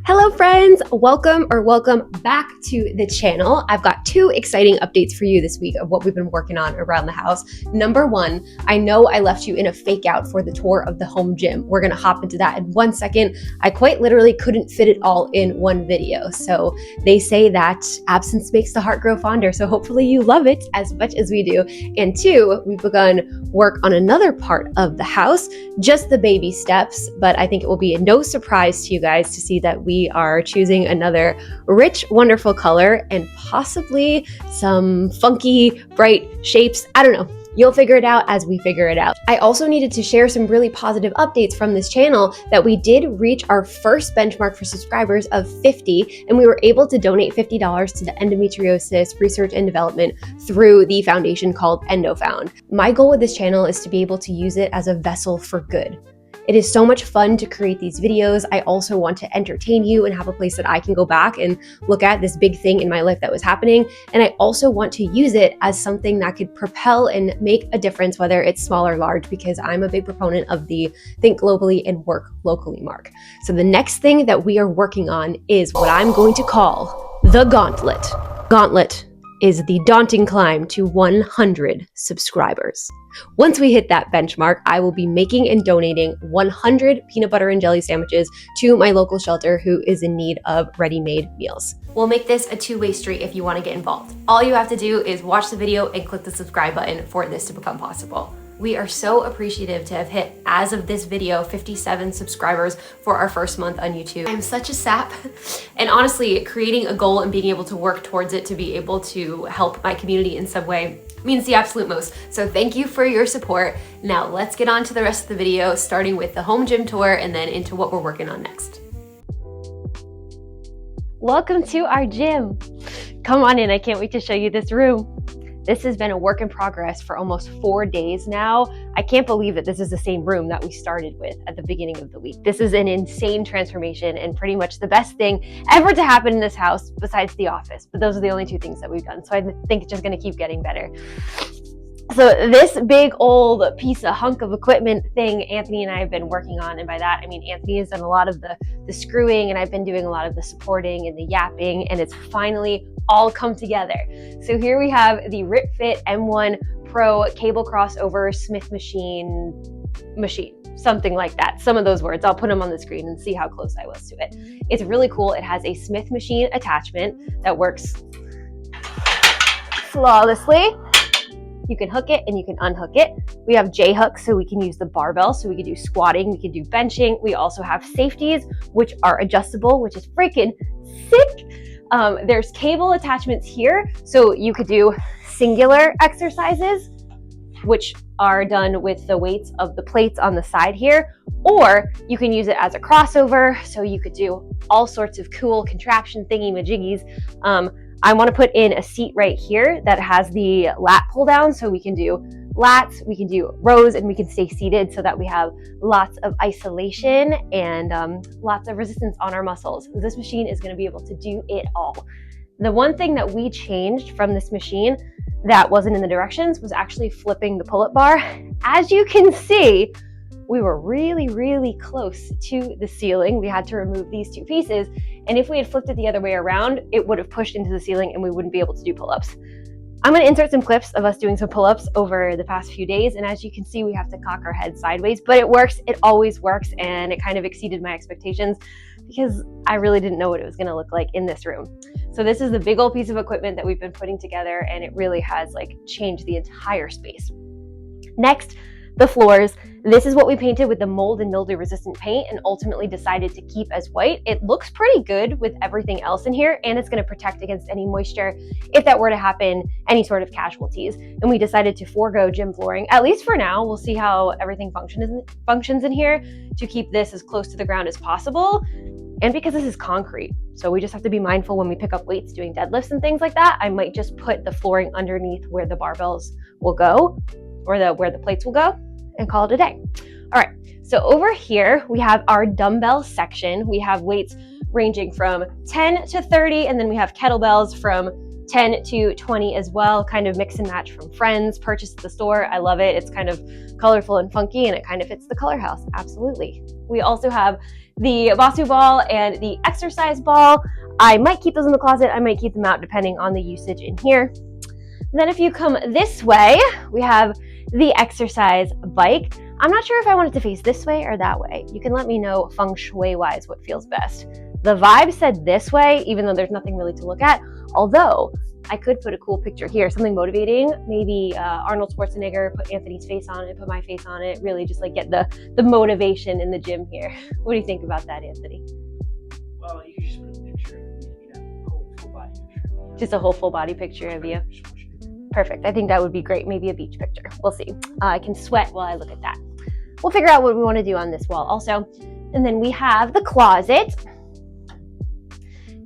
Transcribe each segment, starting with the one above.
Hello friends, welcome back to the channel. I've got two exciting updates for you this week of what we've been working on around the house. Number one, I know I left you in a fake out for the tour of the home gym. We're gonna hop into that in 1 second. I quite literally couldn't fit it all in one video. So they say that absence makes the heart grow fonder. So hopefully you love it as much as we do. And two, we've begun work on another part of the house, just the baby steps, but I think it will be no surprise to you guys to see that we are choosing another rich, wonderful color and possibly some funky, bright shapes. I don't know. You'll figure it out as we figure it out. I also needed to share some really positive updates from this channel that we did reach our first benchmark for subscribers of 50, and we were able to donate $50 to the endometriosis research and development through the foundation called EndoFound. My goal with this channel is to be able to use it as a vessel for good. It is so much fun to create these videos. I also want to entertain you and have a place that I can go back and look at this big thing in my life that was happening. And I also want to use it as something that could propel and make a difference, whether it's small or large, because I'm a big proponent of the think globally and work locally mark. So the next thing that we are working on is what I'm going to call the Gauntlet. Gauntlet is the daunting climb to 100 subscribers. Once we hit that benchmark, I will be making and donating 100 peanut butter and jelly sandwiches to my local shelter who is in need of ready-made meals. We'll make this a two-way street if you want to get involved. All you have to do is watch the video and click the subscribe button for this to become possible. We are so appreciative to have hit, as of this video, 57 subscribers for our first month on YouTube. I'm such a sap. And honestly, creating a goal and being able to work towards it to be able to help my community in some way means the absolute most. So thank you for your support. Now let's get on to the rest of the video, starting with the home gym tour and then into what we're working on next. Welcome to our gym. Come on in, I can't wait to show you this room. This has been a work in progress for almost 4 days now. I can't believe that this is the same room that we started with at the beginning of the week. This is an insane transformation and pretty much the best thing ever to happen in this house besides the office. But those are the only two things that we've done. So I think it's just gonna keep getting better. So this big old piece of hunk of equipment thing Anthony and I have been working on, and by that I mean Anthony has done a lot of the screwing and I've been doing a lot of the supporting and the yapping, and it's finally all come together. So here we have the RipFit M1 Pro cable crossover Smith machine, something like that. Some of those words, I'll put them on the screen and see how close I was to it. It's really cool. It has a Smith machine attachment that works flawlessly. You can hook it and you can unhook it. We have J-hooks so we can use the barbell, so we can do squatting, we can do benching. We also have safeties, which are adjustable, which is freaking sick. There's cable attachments here, so you could do singular exercises, which are done with the weights of the plates on the side here, or you can use it as a crossover, so you could do all sorts of cool contraption thingy-majiggies. I want to put in a seat right here that has the lat pull down, so we can do lats, we can do rows, and we can stay seated so that we have lots of isolation and lots of resistance on our muscles. This machine is going to be able to do it all. The one thing that we changed from this machine that wasn't in the directions was actually flipping the pull-up bar. As you can see, we were really, really close to the ceiling. We had to remove these two pieces. And if we had flipped it the other way around, it would have pushed into the ceiling and we wouldn't be able to do pull-ups. I'm gonna insert some clips of us doing some pull-ups over the past few days. And as you can see, we have to cock our head sideways, but it works. It always works. And it kind of exceeded my expectations because I really didn't know what it was gonna look like in this room. So this is the big old piece of equipment that we've been putting together, and it really has like changed the entire space. Next, the floors. This is what we painted with the mold and mildew resistant paint and ultimately decided to keep as white. It looks pretty good with everything else in here, and it's going to protect against any moisture if that were to happen, any sort of casualties. And we decided to forego gym flooring, at least for now. We'll see how everything functions in here to keep this as close to the ground as possible. And because this is concrete, so we just have to be mindful when we pick up weights doing deadlifts and things like that. I might just put the flooring underneath where the barbells will go, or where the plates will go, and call it a day. All right, so over here we have our dumbbell section. We have weights ranging from 10 to 30, and then we have kettlebells from 10 to 20 as well, kind of mix and match from friends, purchased at the store. I love it. It's kind of colorful and funky, and it kind of fits the color house. Absolutely. We also have the Basu ball and the exercise ball. I might keep those in the closet. I might keep them out depending on the usage in here. And then if you come this way, we have the exercise bike. I'm not sure if I want it to face this way or that way. You can let me know feng shui wise what feels best. The vibe said this way, even though there's nothing really to look at. Although I could put a cool picture here, something motivating, maybe Arnold Schwarzenegger, put Anthony's face on it, put my face on it, really just like get the motivation in the gym here. What do you think about that, Anthony? Well, you can just put a picture of you, whole full body picture. Just a whole full body picture of you. Perfect. I think that would be great. Maybe a beach picture. We'll see. I can sweat while I look at that. We'll figure out what we want to do on this wall also. And then we have the closet.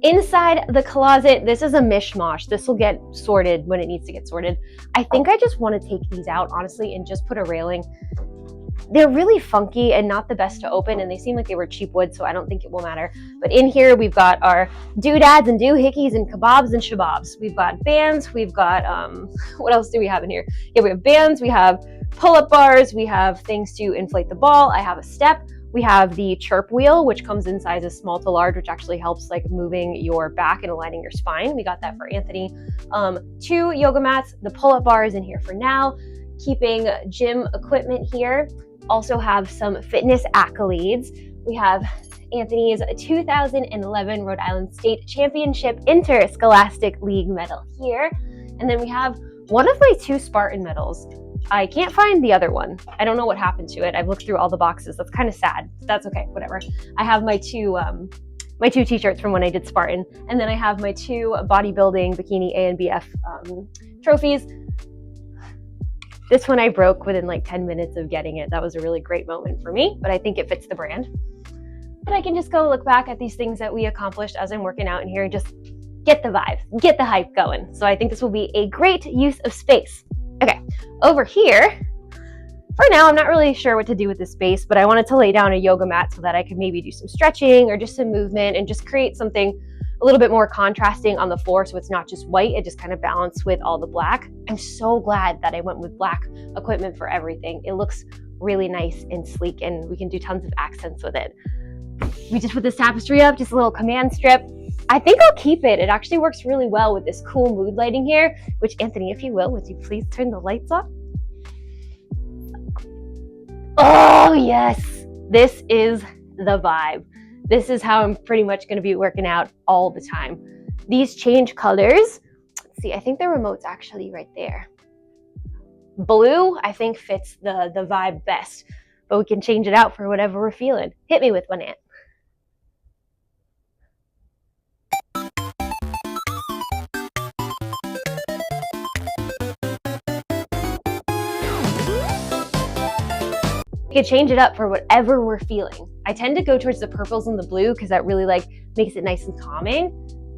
Inside the closet, this is a mishmash. This will get sorted when it needs to get sorted. I think I just want to take these out, honestly, and just put a railing. They're really funky and not the best to open, and they seem like they were cheap wood, so I don't think it will matter. But in here, we've got our doodads and doohickeys and kebabs and shababs. We've got bands. We've got, what else do we have in here? Yeah, we have bands. We have pull-up bars. We have things to inflate the ball. I have a step. We have the chirp wheel, which comes in sizes small to large, which actually helps like moving your back and aligning your spine. We got that for Anthony. 2 yoga mats. The pull-up bar is in here for now. Keeping gym equipment here. Also have some fitness accolades. We have Anthony's 2011 Rhode Island State Championship Interscholastic League medal here. And then we have one of my 2 Spartan medals. I can't find the other one. I don't know what happened to it. I've looked through all the boxes. That's kind of sad. That's okay, whatever. I have my two t-shirts from when I did Spartan. And then I have my 2 bodybuilding bikini A and BF trophies. This one I broke within like 10 minutes of getting it. That was a really great moment for me, but I think it fits the brand. But I can just go look back at these things that we accomplished as I'm working out in here and just get the vibe, get the hype going. So I think this will be a great use of space. Okay, over here, for now, I'm not really sure what to do with this space, but I wanted to lay down a yoga mat so that I could maybe do some stretching or just some movement and just create something a little bit more contrasting on the floor so it's not just white, it just kind of balanced with all the black. I'm so glad that I went with black equipment for everything. It looks really nice and sleek and we can do tons of accents with it. We just put this tapestry up, just a little command strip. I think I'll keep it. It actually works really well with this cool mood lighting here, which Anthony, if you will, would you please turn the lights off? Oh yes, this is the vibe. This is how I'm pretty much going to be working out all the time. These change colors. Let's see, I think the remote's actually right there. Blue, I think fits the vibe best, but we can change it out for whatever we're feeling. Hit me with one, Ant. We can change it up for whatever we're feeling. I tend to go towards the purples and the blue because that really like makes it nice and calming.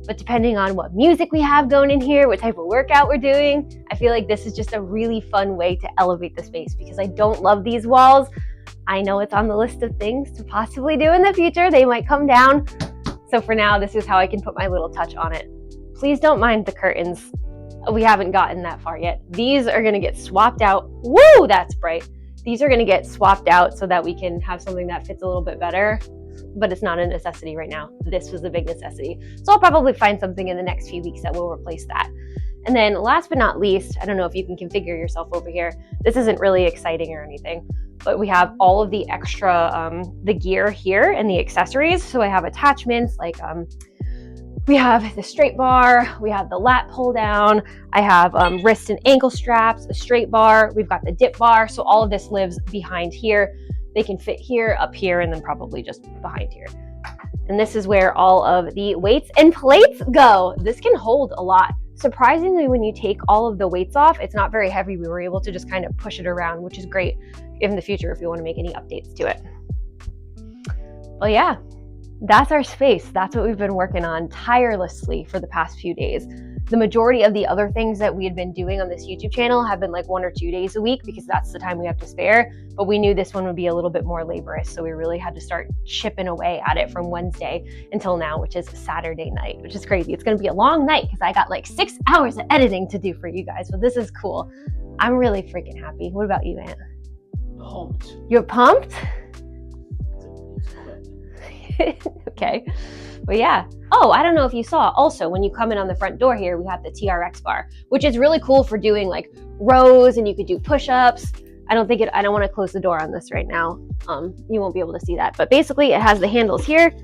But depending on what music we have going in here, what type of workout we're doing, I feel like this is just a really fun way to elevate the space because I don't love these walls. I know it's on the list of things to possibly do in the future. They might come down. So for now, this is how I can put my little touch on it. Please don't mind the curtains. We haven't gotten that far yet. These are gonna get swapped out. Woo, that's bright. These are gonna get swapped out so that we can have something that fits a little bit better, but it's not a necessity right now. This was a big necessity. So I'll probably find something in the next few weeks that will replace that. And then last but not least, I don't know if you can configure yourself over here. This isn't really exciting or anything, but we have all of the extra, the gear here and the accessories. So I have attachments like, we have the straight bar, we have the lat pull down, I have wrist and ankle straps, a straight bar, we've got the dip bar. So all of this lives behind here. They can fit here, up here, and then probably just behind here. And this is where all of the weights and plates go. This can hold a lot. Surprisingly, when you take all of the weights off, it's not very heavy. We were able to just kind of push it around, which is great in the future if you want to make any updates to it. Well, yeah. That's our space. That's what we've been working on tirelessly for the past few days. The majority of the other things that we had been doing on this YouTube channel have been like 1 or 2 days a week because that's the time we have to spare. But we knew this one would be a little bit more laborious. So we really had to start chipping away at it from Wednesday until now, which is Saturday night, which is crazy. It's going to be a long night because I got like 6 hours of editing to do for you guys. But this is cool. I'm really freaking happy. What about you, Ant? Pumped. You're pumped? Okay. But yeah. Oh, I don't know if you saw also when you come in on the front door here, we have the TRX bar, which is really cool for doing like rows, and you could do push-ups. I don't want to close the door on this right now. You won't be able to see that, but basically it has the handles here,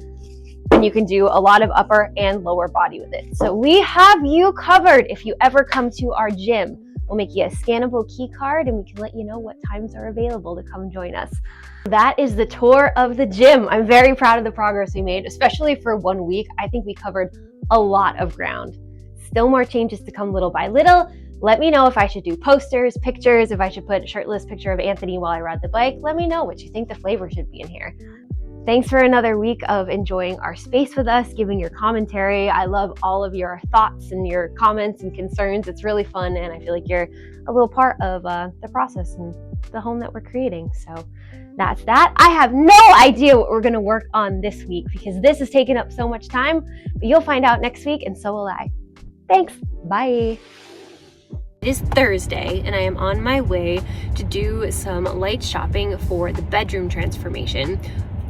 and you can do a lot of upper and lower body with it. So we have you covered. If you ever come to our gym, we'll make you a scannable key card, and we can let you know what times are available to come join us. That is the tour of the gym. I'm very proud of the progress we made, especially for 1 week. I think we covered a lot of ground. Still more changes to come little by little. Let me know if I should do posters, pictures, if I should put a shirtless picture of Anthony while I ride the bike. Let me know what you think the flavor should be in here. Thanks for another week of enjoying our space with us, giving your commentary. I love all of your thoughts and your comments and concerns. It's really fun, and I feel like you're a little part of the process and the home that we're creating. So that's that. I have no idea what we're going to work on this week because this has taken up so much time, but you'll find out next week, and so will I. Thanks. Bye. It is Thursday, and I am on my way to do some light shopping for the bedroom transformation.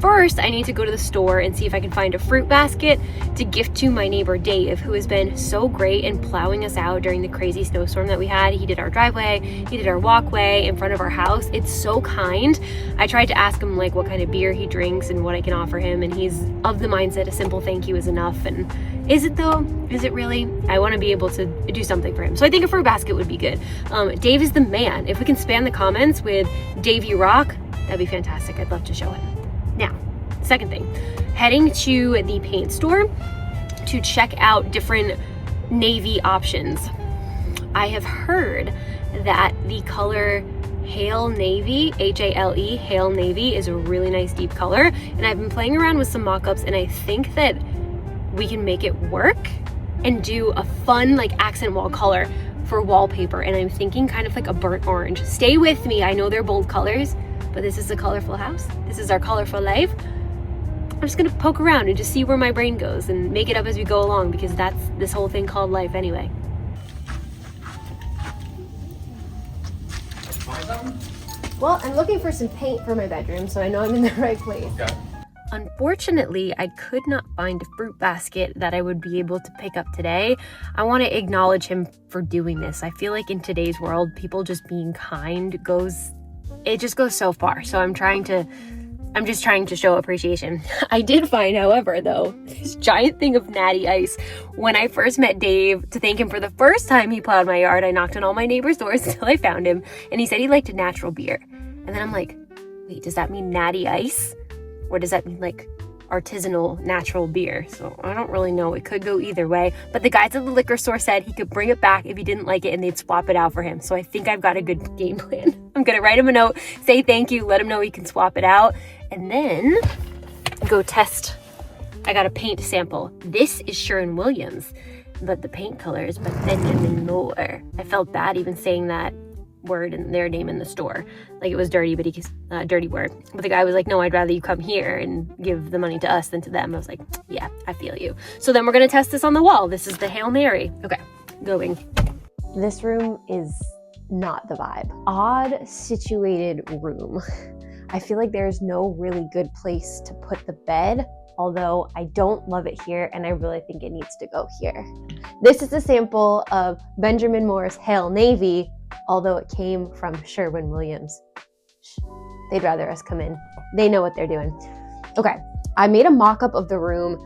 First, I need to go to the store and see if I can find a fruit basket to gift to my neighbor Dave, who has been so great in plowing us out during the crazy snowstorm that we had. He did our driveway, he did our walkway in front of our house. It's so kind. I tried to ask him like what kind of beer he drinks and what I can offer him, and he's of the mindset a simple thank you is enough. And is it though? Is it really? I want to be able to do something for him. So I think a fruit basket would be good. Dave is the man. If we can spam the comments with Davey Rock, that'd be fantastic. I'd love to show him. Now, second thing, heading to the paint store to check out different navy options. I have heard that the color Hale Navy, H-A-L-E, Hale Navy is a really nice deep color, and I've been playing around with some mock-ups, and I think that we can make it work and do a fun like accent wall color for wallpaper, and I'm thinking kind of like a burnt orange. Stay with me, I know they're bold colors, but this is a colorful house. This is our colorful life. I'm just gonna poke around and just see where my brain goes and make it up as we go along, because that's this whole thing called life anyway. Well, I'm looking for some paint for my bedroom, so I know I'm in the right place. Okay. Unfortunately, I could not find a fruit basket that I would be able to pick up today. I want to acknowledge him for doing this. I feel like in today's world, people just being kind it just goes so far. So I'm just trying to show appreciation. I did find, however, though, this giant thing of natty ice. When I first met Dave, to thank him for the first time he plowed my yard, I knocked on all my neighbors' doors until I found him, and he said he liked a natural beer. And then I'm like, wait, does that mean natty ice? Or does that mean like artisanal natural beer? So I don't really know. It could go either way. But the guys at the liquor store said he could bring it back if he didn't like it, and they'd swap it out for him. So I think I've got a good game plan. I'm going to write him a note, say thank you, let him know he can swap it out, and then go test. I got a paint sample. This is Sherwin-Williams, but the paint color is Benjamin Moore. I felt bad even saying that word and their name in the store. Like it was dirty, but dirty word. But the guy was like, no, I'd rather you come here and give the money to us than to them. I was like, yeah, I feel you. So then we're going to test this on the wall. This is the Hail Mary. Okay, going. This room is not the vibe. Odd situated room. I feel like there's no really good place to put the bed, although I don't love it here, and I really think it needs to go here. This is a sample of Benjamin Moore's Hail Navy, although it came from Sherwin-Williams. They'd rather us come in. They know what they're doing. Okay, I made a mock-up of the room.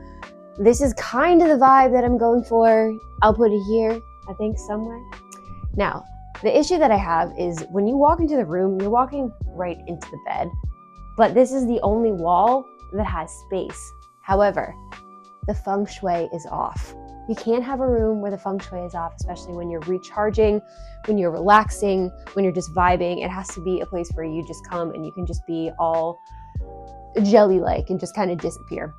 This is kind of the vibe that I'm going for. I'll put it here, I think, somewhere. Now, the issue that I have is when you walk into the room, you're walking right into the bed, but this is the only wall that has space. However, the feng shui is off. You can't have a room where the feng shui is off, especially when you're recharging, when you're relaxing, when you're just vibing. It has to be a place where you just come and you can just be all jelly-like and just kind of disappear.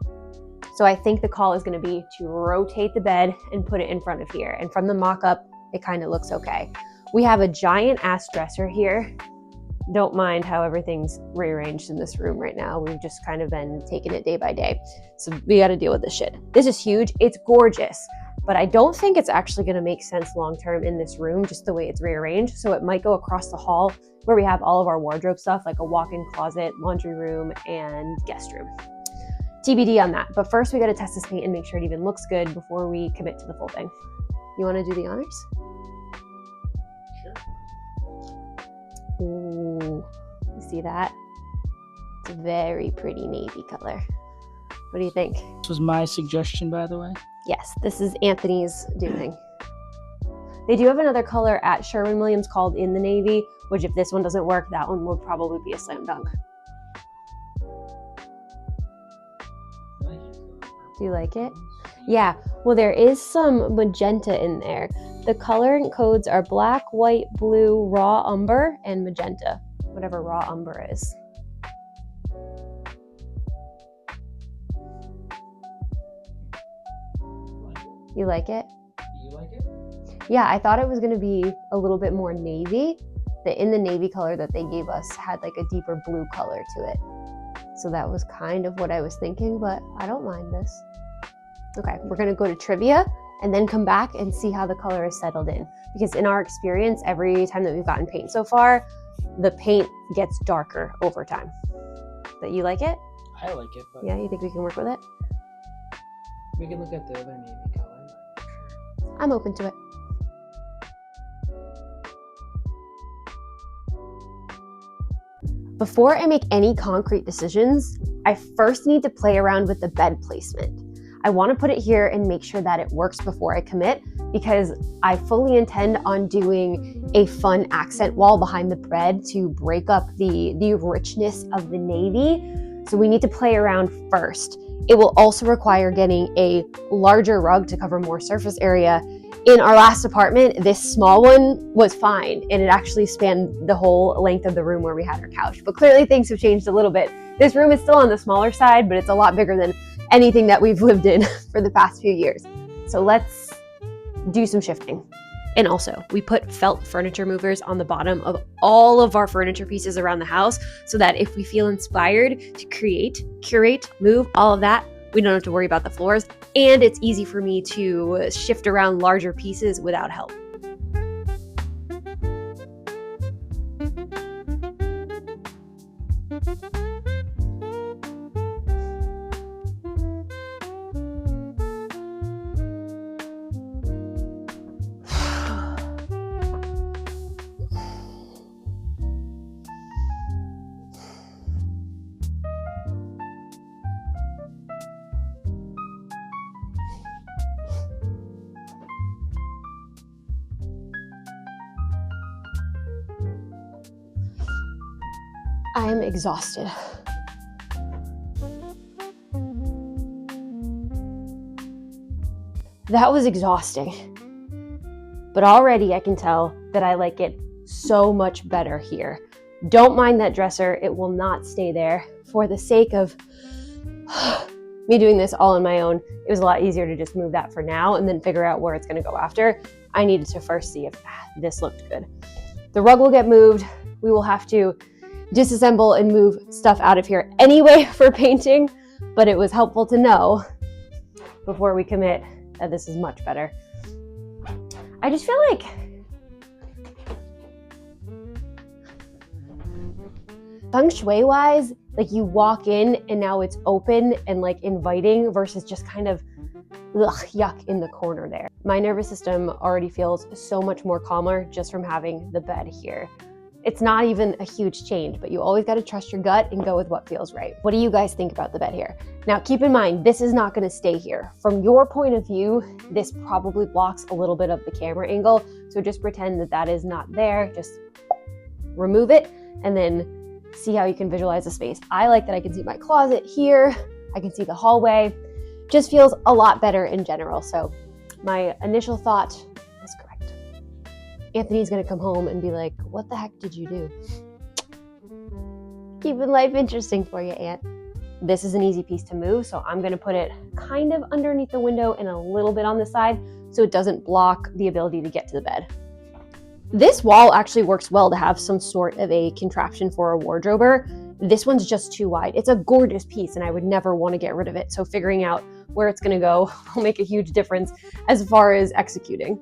So I think the call is going to be to rotate the bed and put it in front of here. And from the mock-up, it kind of looks okay. We have a giant ass dresser here. Don't mind how everything's rearranged in this room right now. We've just kind of been taking it day by day. So we got to deal with this shit. This is huge. It's gorgeous, but I don't think it's actually going to make sense long-term in this room, just the way it's rearranged. So it might go across the hall where we have all of our wardrobe stuff, like a walk-in closet, laundry room, and guest room. TBD on that. But first we got to test this paint and make sure it even looks good before we commit to the full thing. You want to do the honors? Sure. Ooh, you see that? It's a very pretty navy color. What do you think? This was my suggestion, by the way. Yes, this is Anthony's doing. They do have another color at Sherwin-Williams called In the Navy, which if this one doesn't work, that one would probably be a slam dunk. Do you like it? Yeah, well there is some magenta in there. The color codes are black, white, blue, raw umber, and magenta, whatever raw umber is. You like it? Do you like it? Yeah, I thought it was gonna be a little bit more navy. The In the Navy color that they gave us had like a deeper blue color to it. So that was kind of what I was thinking, but I don't mind this. Okay, we're gonna go to trivia and then come back and see how the color is settled in. Because in our experience, every time that we've gotten paint so far, the paint gets darker over time. But you like it? I like it, but Yeah, you think we can work with it? we can look at the other navy color. I'm not sure. I'm open to it. Before I make any concrete decisions, I first need to play around with the bed placement. I want to put it here and make sure that it works before I commit, because I fully intend on doing a fun accent wall behind the bed to break up the richness of the navy. So we need to play around first. It will also require getting a larger rug to cover more surface area. In our last apartment, this small one was fine, and it actually spanned the whole length of the room where we had our couch. But clearly things have changed a little bit. This room is still on the smaller side, but it's a lot bigger than anything that we've lived in for the past few years. So let's do some shifting. And also, we put felt furniture movers on the bottom of all of our furniture pieces around the house so that if we feel inspired to create, curate, move, all of that, we don't have to worry about the floors. And it's easy for me to shift around larger pieces without help. I am exhausted. That was exhausting. But already I can tell that I like it so much better here. Don't mind that dresser, it will not stay there. For the sake of me doing this all on my own, it was a lot easier to just move that for now and then figure out where it's gonna go after. I needed to first see if this looked good. The rug will get moved. We will have to disassemble and move stuff out of here anyway for painting, but it was helpful to know before we commit that this is much better. I just feel like feng shui wise, like you walk in and now it's open and like inviting versus just kind of yuck in the corner there. My nervous system already feels so much more calmer just from having the bed here. It's not even a huge change, but you always got to trust your gut and go with what feels right. What do you guys think about the bed here? Now, keep in mind, this is not going to stay here. From your point of view, this probably blocks a little bit of the camera angle. So just pretend that that is not there. Just remove it and then see how you can visualize the space. I like that I can see my closet here. I can see the hallway. Just feels a lot better in general. So my initial thought was correct. Anthony's gonna come home and be like, what the heck did you do? Keeping life interesting for you, Aunt. This is an easy piece to move, so I'm gonna put it kind of underneath the window and a little bit on the side so it doesn't block the ability to get to the bed. This wall actually works well to have some sort of a contraption for a wardrober. This one's just too wide. It's a gorgeous piece and I would never want to get rid of it, so figuring out where it's gonna go will make a huge difference as far as executing.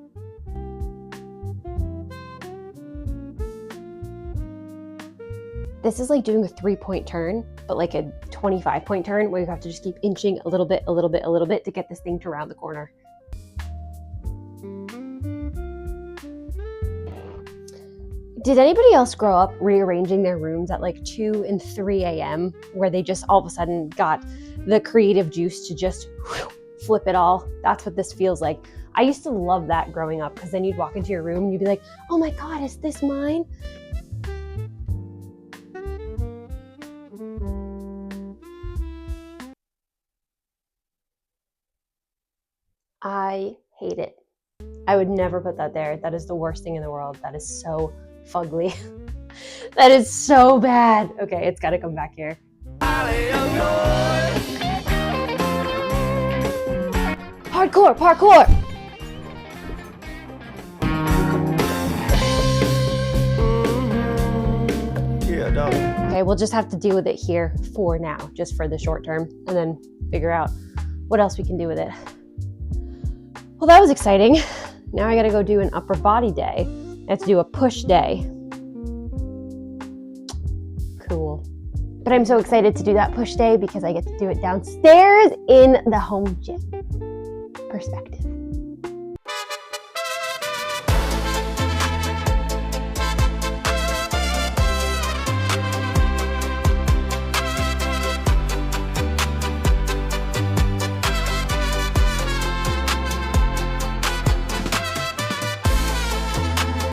This is like doing a 3-point turn, but like a 25-point turn where you have to just keep inching a little bit to get this thing to round the corner. Did anybody else grow up rearranging their rooms at like 2 and 3 a.m. where they just all of a sudden got the creative juice to just flip it all? That's what this feels like. I used to love that growing up because then you'd walk into your room and you'd be like, oh my God, is this mine? I hate it. I would never put that there. That is the worst thing in the world. That is so fugly. That is so bad. Okay, it's got to come back here. Hardcore, parkour. Yeah, dog. Okay, we'll just have to deal with it here for now, just for the short term, and then figure out what else we can do with it. Well, that was exciting. Now I gotta go do an upper body day. I have to do a push day. Cool. But I'm so excited to do that push day because I get to do it downstairs in the home gym. Perspective.